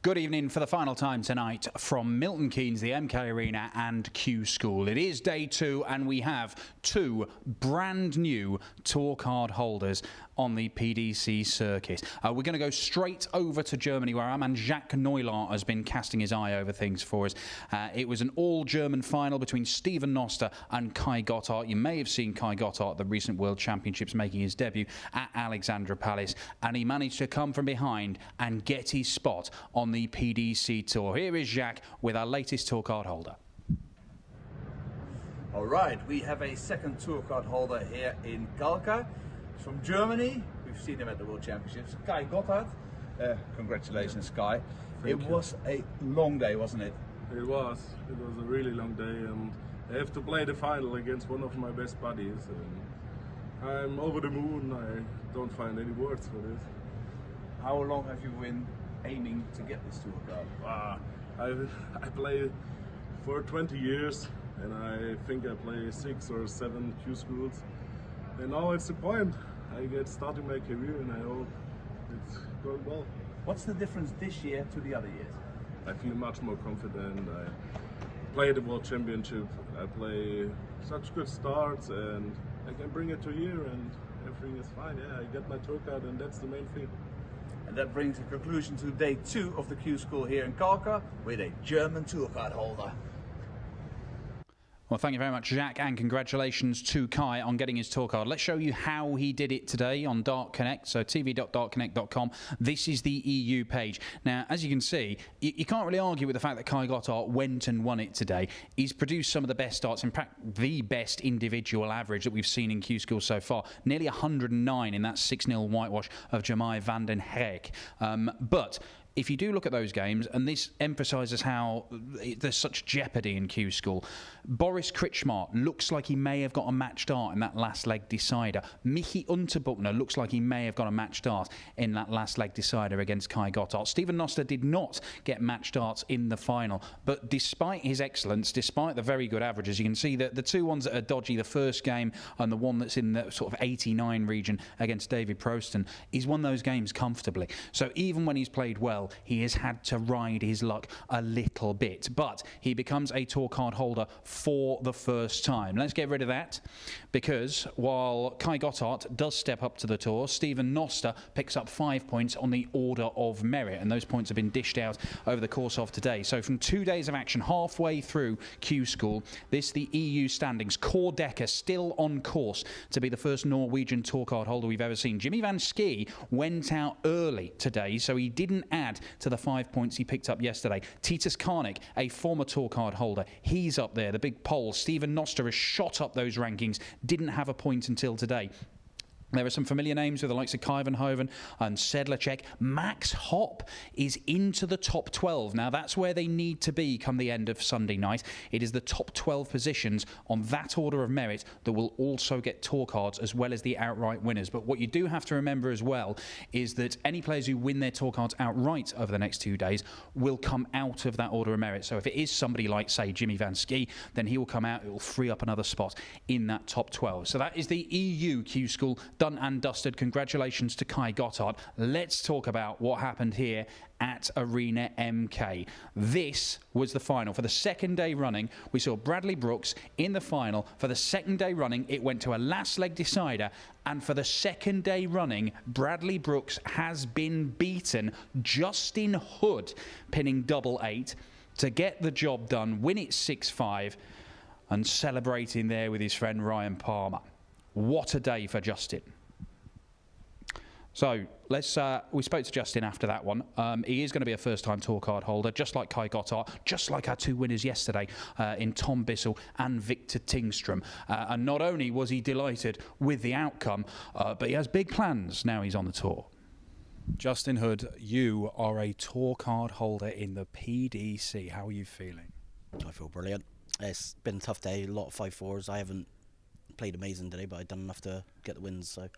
Good evening for the final time tonight from Milton Keynes, the MK Arena and Q School. It is day two and we have two brand new tour card holders on the PDC circuit. We're going to go straight over to Germany where our man Jacques Neulaert has been casting his eye over things for us. It was an all-German final between Steven Noster and Kai Gotart. You may have seen Kai Gotart at the recent World Championships making his debut at Alexandra Palace, and he managed to come from behind and get his spot on the PDC Tour. Here is Jacques with our latest tour card holder. All right, we have a second tour card holder here in Kalka. From Germany. We've seen him at the World Championships. Kai Gotart. Congratulations, Kai. It was a long day, wasn't it? It was a really long day, and I have to play the final against one of my best buddies. And I'm over the moon. I don't find any words for this. How long have you been aiming to get this tour card? I play for 20 years, and I think I play 6 or 7 Q schools. And now it's the point. I get starting my career, and I hope it's going well. What's the difference this year to the other years? I feel much more confident. I play the World Championship. I play such good starts, and I can bring it to here, and everything is fine. Yeah, I get my tour card, and that's the main thing. And that brings a conclusion to day 2 of the Q School here in Kalka with a German tour card holder. Well, thank you very much, Jacques, and congratulations to Kai on getting his tour card. Let's show you how he did it today on Dart Connect, so tv.dartconnect.com. This is the EU page. Now, as you can see, you can't really argue with the fact that Kai Gotart went and won it today. He's produced some of the best starts, in fact, the best individual average that we've seen in Q School so far. Nearly 109 in that 6-0 whitewash of Jamai van den Hek. But if you do look at those games, and this emphasises how there's such jeopardy in Q School, Boris Kritschmar looks like he may have got a match start in that last leg decider. Michi Unterbuchner looks like he may have got a match start in that last leg decider against Kai Gotart. Steven Noster did not get match starts in the final, but despite his excellence, despite the very good averages, you can see that the two ones that are dodgy, the first game and the one that's in the sort of 89 region against David Proston, he's won those games comfortably. So even when he's played well, he has had to ride his luck a little bit, but he becomes a tour card holder for the first time. Let's get rid of that, because while Kai Gotart does step up to the tour, Steven Noster picks up 5 points on the order of merit, and those points have been dished out over the course of today. So from 2 days of action, halfway through Q School, the EU standings, Core Decker still on course to be the first Norwegian tour card holder we've ever seen. Jimmy Van Ski went out early today, so he didn't add to the 5 points he picked up yesterday. Titus Karnik, a former tour card holder, he's up there, the big pole. Steven Noster has shot up those rankings, didn't have a point until today. There are some familiar names with the likes of Kuyvenhoven and Sedlacek. Max Hopp is into the top 12. Now, that's where they need to be come the end of Sunday night. It is the top 12 positions on that order of merit that will also get tour cards as well as the outright winners. But what you do have to remember as well is that any players who win their tour cards outright over the next 2 days will come out of that order of merit. So if it is somebody like, say, Jimmy Van Ski, then he will come out. It will free up another spot in that top 12. So that is the EU Q School done and dusted. Congratulations to Kai Gotart. Let's talk about what happened here at Arena MK. This was the final. For the second day running, we saw Bradley Brooks in the final. For the second day running, it went to a last leg decider, and for the second day running, Bradley Brooks has been beaten. Justin Hood pinning 8-8 to get the job done, win it 6-5, and celebrating there with his friend Ryan Palmer. What a day for Justin. So let's. We spoke to Justin after that one. He is going to be a first-time tour card holder, just like Kai Gotart, just like our two winners yesterday in Tom Bissell and Victor Tingstrom. And not only was he delighted with the outcome, but he has big plans now he's on the tour. Justin Hood, you are a tour card holder in the PDC. How are you feeling? I feel brilliant. It's been a tough day, a lot of 5-4s. I haven't played amazing today, but I've done enough to get the wins, so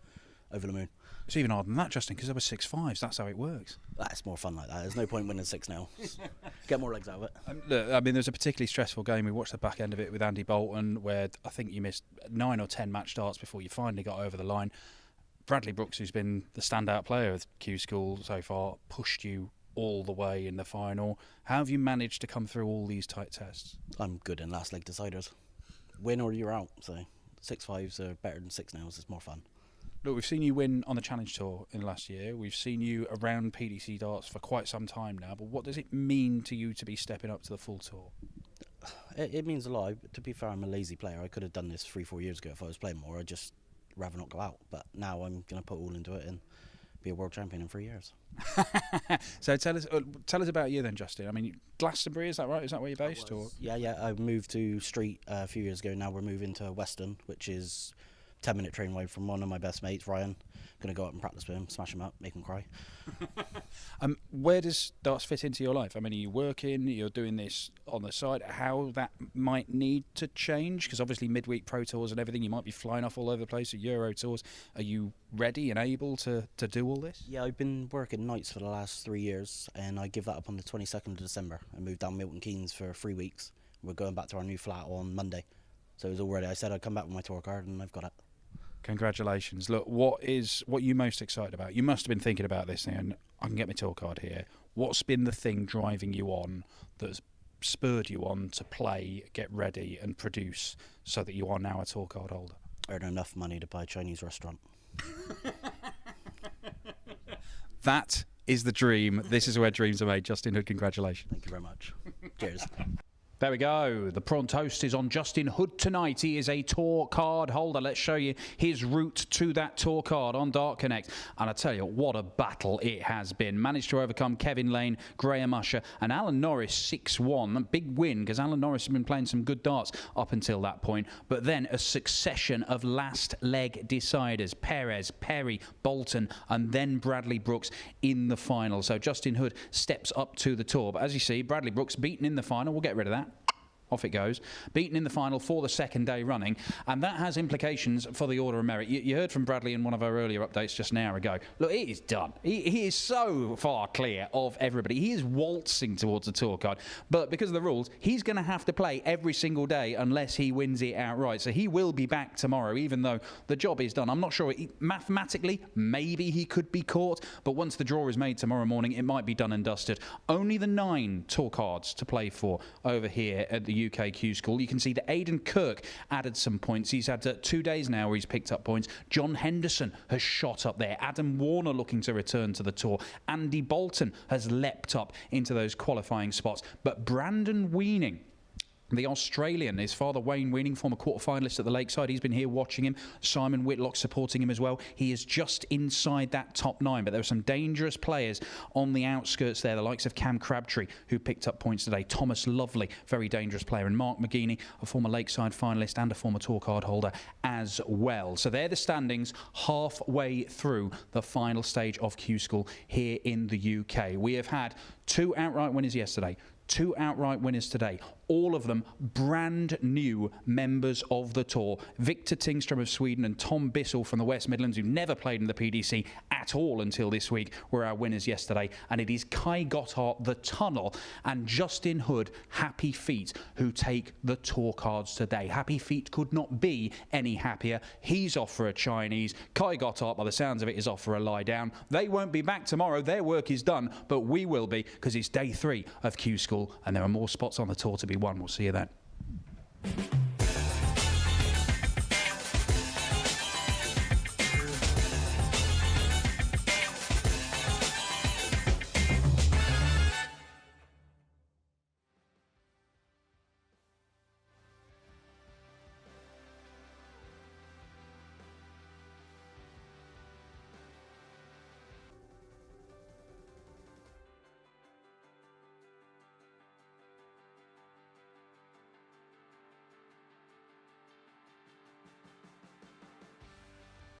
over the moon. It's even harder than that, Justin, because there were 6-5s. That's how it works. That's more fun like that. There's no point winning 6-0. Get more legs out of it. Look, I mean, there's a particularly stressful game. We watched the back end of it with Andy Bolton, where I think you missed 9 or 10 match starts before you finally got over the line. Bradley Brooks, who's been the standout player of Q School so far, pushed you all the way in the final. How have you managed to come through all these tight tests? I'm good in last leg deciders. Win or you're out. So 6-5s are better than 6-0s. It's more fun. Look, we've seen you win on the Challenge Tour in last year. We've seen you around PDC darts for quite some time now. But what does it mean to you to be stepping up to the full tour? It means a lot. To be fair, I'm a lazy player. I could have done this 3-4 years ago if I was playing more. I'd just rather not go out. But now I'm going to put all into it and be a world champion in 3 years. So tell us about you then, Justin. I mean, Glastonbury, is that right? Is that where you're based? Or Yeah. I moved to Street a few years ago. Now we're moving to Weston, which is 10-minute train away from one of my best mates, Ryan. Going to go up and practice with him, smash him up, make him cry. Where does darts fit into your life? I mean, are you working? You're doing this on the side. How that might need to change? Because obviously midweek pro tours and everything, you might be flying off all over the place at Euro tours. Are you ready and able to do all this? Yeah, I've been working nights for the last 3 years, and I give that up on the 22nd of December. I moved down Milton Keynes for 3 weeks. We're going back to our new flat on Monday. So it was all ready. I said I'd come back with my tour card, and I've got it. Congratulations. Look, what are you most excited about? You must have been thinking about this thing, and I can get my tour card here. What's been the thing driving you on that's spurred you on to play, get ready and produce so that you are now a tour card holder? Earn enough money to buy a Chinese restaurant. That is the dream. This is where dreams are made. Justin Hood, congratulations. Thank you very much. Cheers. There we go. The prawn toast is on Justin Hood tonight. He is a tour card holder. Let's show you his route to that tour card on Dart Connect. And I tell you, what a battle it has been. Managed to overcome Kevin Lane, Graham Usher and Alan Norris 6-1. Big win because Alan Norris has been playing some good darts up until that point. But then a succession of last leg deciders. Perez, Perry, Bolton and then Bradley Brooks in the final. So Justin Hood steps up to the tour. But as you see, Bradley Brooks beaten in the final. We'll get rid of that. Off it goes. Beaten in the final for the second day running. And that has implications for the Order of Merit. You heard from Bradley in one of our earlier updates just an hour ago. Look, it is done. He is so far clear of everybody. He is waltzing towards the tour card. But because of the rules, he's going to have to play every single day unless he wins it outright. So he will be back tomorrow, even though the job is done. I'm not sure. Mathematically, maybe he could be caught. But once the draw is made tomorrow morning, it might be done and dusted. Only the 9 tour cards to play for over here at the UK Q School. You can see that Aidan Kirk added some points. He's had 2 days now where he's picked up points. John Henderson has shot up there. Adam Warner looking to return to the tour. Andy Bolton has leapt up into those qualifying spots. But Brandon Weaning, the Australian, his father Wayne Weaning, former quarter-finalist at the Lakeside, he's been here watching him. Simon Whitlock supporting him as well. He is just inside that top 9, but there are some dangerous players on the outskirts there, the likes of Cam Crabtree, who picked up points today. Thomas Lovely, very dangerous player, and Mark McGeaney, a former Lakeside finalist and a former tour card holder as well. So they're the standings halfway through the final stage of Q School here in the UK. We have had 2 outright winners yesterday, 2 outright winners today, all of them brand new members of the tour. Victor Tingström of Sweden and Tom Bissell from the West Midlands, who never played in the PDC at all until this week, were our winners yesterday. And it is Kai Gotart, the Tunnel, and Justin Hood, Happy Feet, who take the tour cards today. Happy Feet could not be any happier. He's off for a Chinese. Kai Gotart, by the sounds of it, is off for a lie down. They won't be back tomorrow. Their work is done, but we will be, because it's day 3 of Q School, and there are more spots on the tour to be won. We'll see you then.